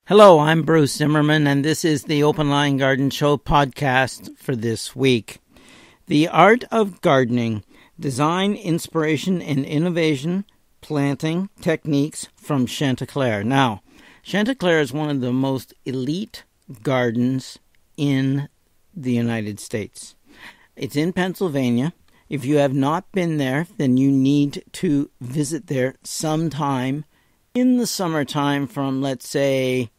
Hello, I'm Bruce Zimmerman, and this is the Open Line Garden Show podcast for this week. The Art of Gardening, Design, Inspiration, and Innovation, Planting Techniques from Chanticleer. Now, Chanticleer is one of the most elite gardens in the United States. It's in Pennsylvania. If you have not been there, then you need to visit there sometime in the summertime from, let's say,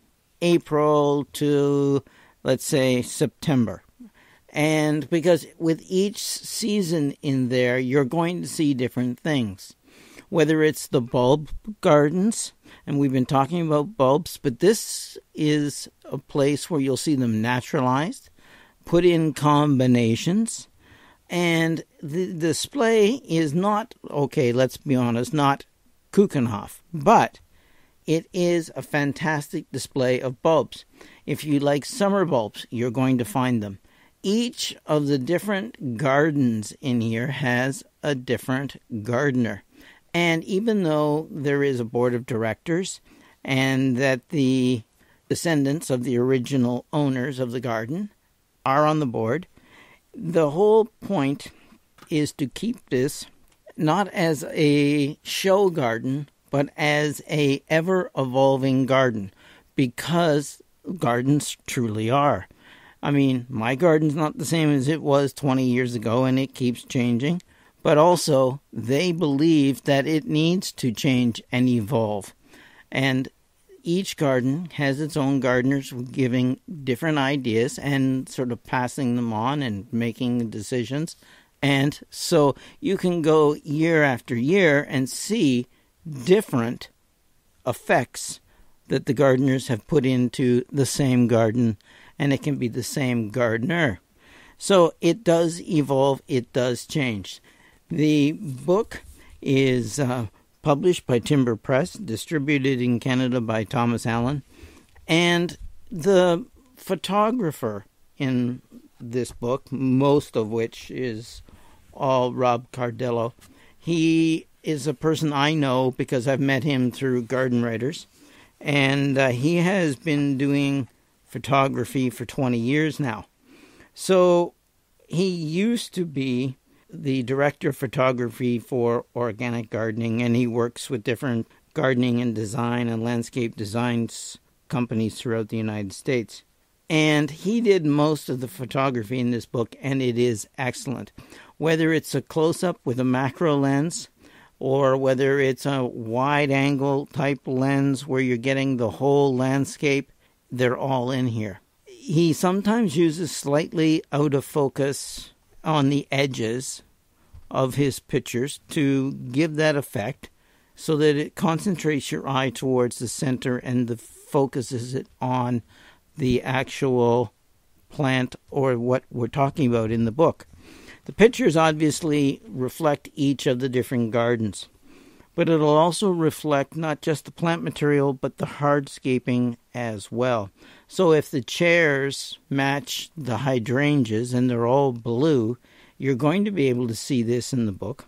April to, let's say, September. And because with each season in there, you're going to see different things. Whether it's the bulb gardens, and we've been talking about bulbs, but this is a place where you'll see them naturalized, put in combinations, and the display is not, okay, let's be honest, not Kuchenhof, but it is a fantastic display of bulbs. If you like summer bulbs, you're going to find them. Each of the different gardens in here has a different gardener. And even though there is a board of directors and that the descendants of the original owners of the garden are on the board, the whole point is to keep this not as a show garden, but as a ever-evolving garden, because gardens truly are. I mean, my garden's not the same as it was 20 years ago, and it keeps changing, but also they believe that it needs to change and evolve. And each garden has its own gardeners giving different ideas and sort of passing them on and making decisions. And so you can go year after year and see different effects that the gardeners have put into the same garden, and it can be the same gardener. So it does evolve, it does change. The book is published by Timber Press, distributed in Canada by Thomas Allen, and the photographer in this book, most of which is all Rob Cardello, he is a person I know because I've met him through Garden Writers, and he has been doing photography for 20 years now. So he used to be the director of photography for organic gardening, and he works with different gardening and design and landscape designs companies throughout the United States. And he did most of the photography in this book, and it is excellent. Whether it's a close-up with a macro lens, or whether it's a wide-angle type lens where you're getting the whole landscape, they're all in here. He sometimes uses slightly out of focus on the edges of his pictures to give that effect so that it concentrates your eye towards the center and focuses it on the actual plant or what we're talking about in the book. The pictures obviously reflect each of the different gardens, but it'll also reflect not just the plant material, but the hardscaping as well. So if the chairs match the hydrangeas and they're all blue, you're going to be able to see this in the book.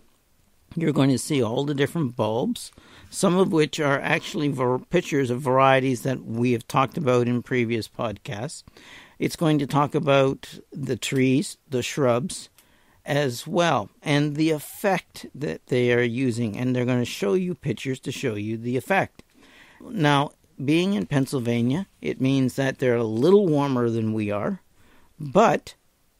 You're going to see all the different bulbs, some of which are actually pictures of varieties that we have talked about in previous podcasts. It's going to talk about the trees, the shrubs, as well, and the effect that they are using, and they're going to show you pictures to show you the effect. Now, being in Pennsylvania, it means that they're a little warmer than we are, but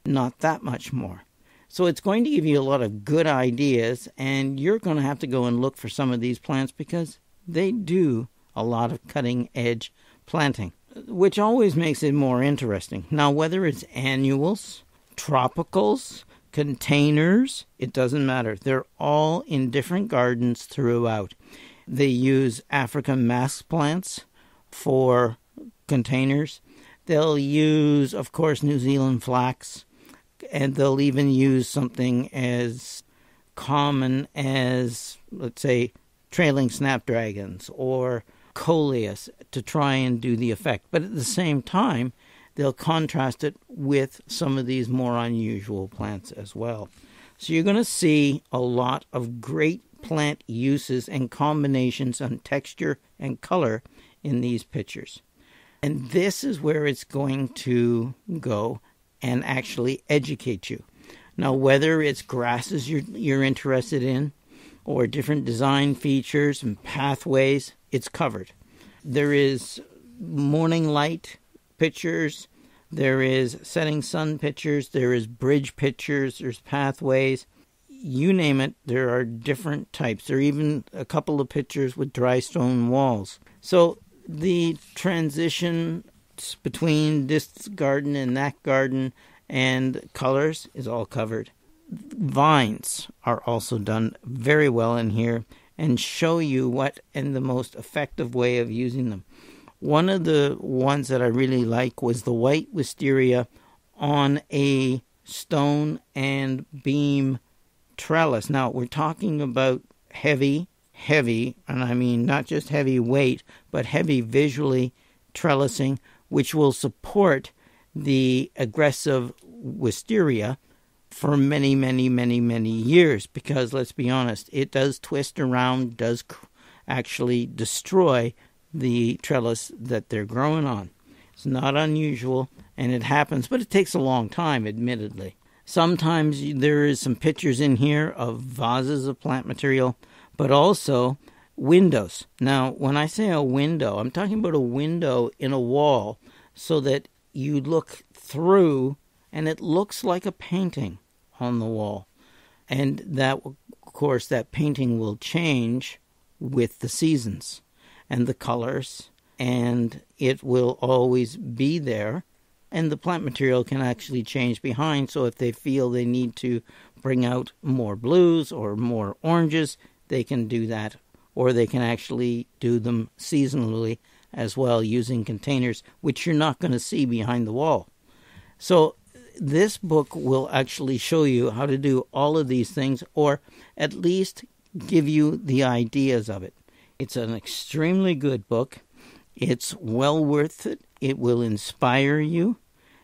not that much more. So it's going to give you a lot of good ideas, and you're going to have to go and look for some of these plants because they do a lot of cutting-edge planting, which always makes it more interesting. Now, whether it's annuals, tropicals, containers, it doesn't matter. They're all in different gardens throughout. They use African mask plants for containers. They'll use, of course, New Zealand flax, and they'll even use something as common as, let's say, trailing snapdragons or coleus to try and do the effect. But at the same time, they'll contrast it with some of these more unusual plants as well. So you're going to see a lot of great plant uses and combinations on texture and color in these pictures. And this is where it's going to go and actually educate you. Now, whether it's grasses you're interested in or different design features and pathways, it's covered. There is morning light pictures, there is setting sun pictures, there is bridge pictures, there's pathways. You name it, there are different types. There are even a couple of pictures with dry stone walls. So the transition between this garden and that garden and colors is all covered. Vines are also done very well in here and show you what and the most effective way of using them. One of the ones that I really like was the white wisteria on a stone and beam trellis. Now, we're talking about heavy, and I mean not just heavy weight, but heavy visually trellising, which will support the aggressive wisteria for many years, because let's be honest, it does twist around, does actually destroy the trellis that they're growing on. It's not unusual, and it happens, but it takes a long time, admittedly. Sometimes there is some pictures in here of vases of plant material, but also windows. Now, when I say a window, I'm talking about a window in a wall so that you look through and it looks like a painting on the wall. And that, of course, that painting will change with the seasons and the colors, and it will always be there. And the plant material can actually change behind, so if they feel they need to bring out more blues or more oranges, they can do that. Or they can actually do them seasonally as well using containers, which you're not going to see behind the wall. So this book will actually show you how to do all of these things, or at least give you the ideas of it. It's an extremely good book. It's well worth it. It will inspire you,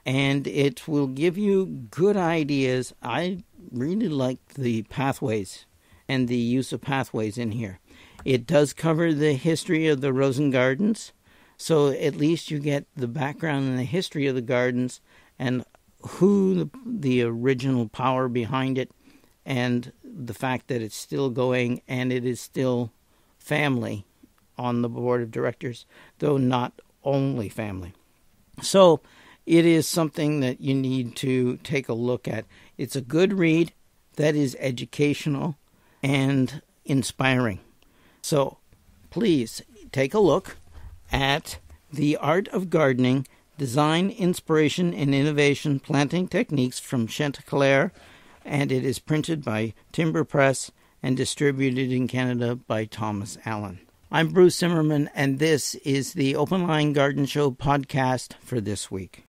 and it will give you good ideas. I really like the pathways and the use of pathways in here. It does cover the history of the Rosen Gardens, so at least you get the background and the history of the gardens and who the original power behind it, and the fact that it's still going and it is still family on the board of directors, though not only family. So it is something that you need to take a look at. It's a good read that is educational and inspiring. So please take a look at The Art of Gardening, Design, Inspiration, and Innovation Planting Techniques from Chanticleer, and it is printed by Timber Press and distributed in Canada by Thomas Allen. I'm Bruce Zimmerman, and this is the Open Line Garden Show podcast for this week.